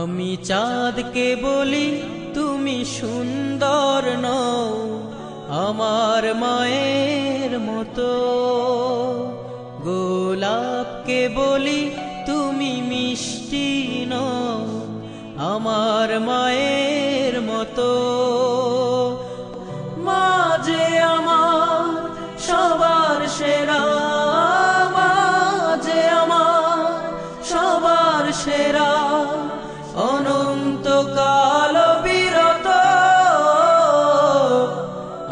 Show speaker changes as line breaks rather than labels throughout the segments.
আমি চাঁদকে বলি তুমি সুন্দর নও আমার মায়ের মতো, গোলাপকে বলি তুমি মিষ্টি নও আমার মায়ের মতো। মা যে আমার সবার সেরা, মা যে আমার সবার সেরা, অনন্তকাল বিরত।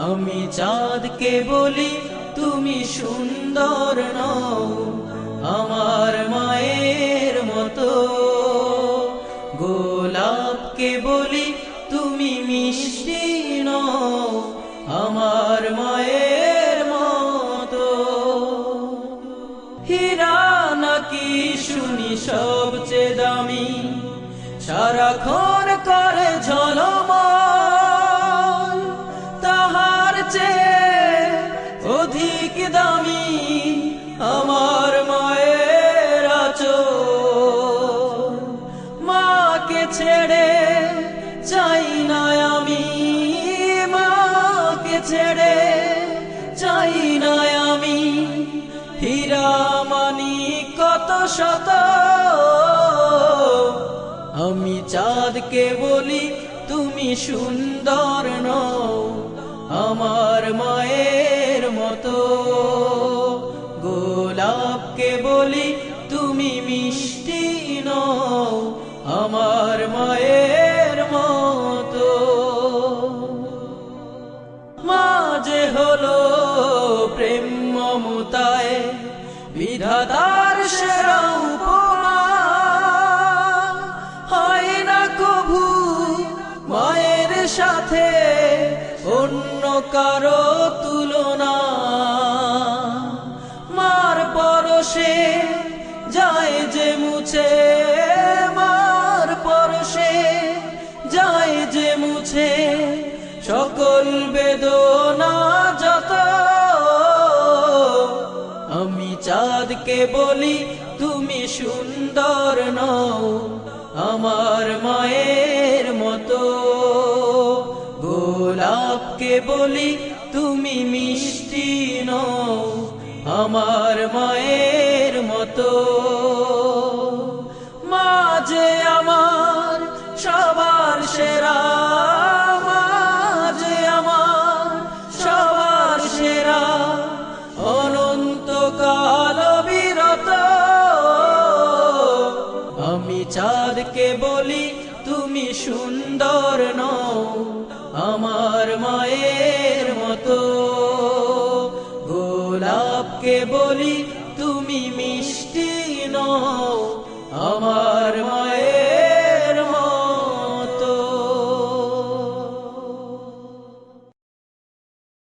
আমি চাঁদকে বলি তুমি সুন্দর নও আমার মায়ের মতো, গোলাপকে বলি তুমি মিষ্টি নও আমার মায়ের মতো। হীরা নাকি শুনি সবচেয়ে দামি, সারাক্ষণ করে ঝলমল, তাহার চেয়ে অধিক দামি আমার মায়ের আঁচল। মাকে ছেড়ে চাই না আমি, মাকে ছেড়ে চাই না আমি, হীরা মানি কত শত। আমি চাঁদকে বলি তুমি সুন্দর নও আমার মায়ের মতো, গোলাপকে বলি তুমি মিষ্টি নও আমার মায়ের মতো। মা যে হলো প্রেম মমতায় বিধাতার সেরা উপমা, হয় না কভু মায়ের সাথে অন্য কারো তুলনা। মার পরশে যায় যে মুছে, মার পরশে যায় যে মুছে সকল বেদনা যত। আমি চাঁদকে বলি তুমি সুন্দর নও আমার মায়ের মতো, গোলাপকে বলি তুমি মিষ্টি নও আমার মায়ের মতো। মা যে আমার সবার সেরা, মা যে আমার সবার সেরা, অনন্তকাল বিরত। আমি চাঁদকে বলি তুমি সুন্দর নও আমার মায়ের মতো, গোলাপকে বলি তুমি মিষ্টি নও আমার মায়ের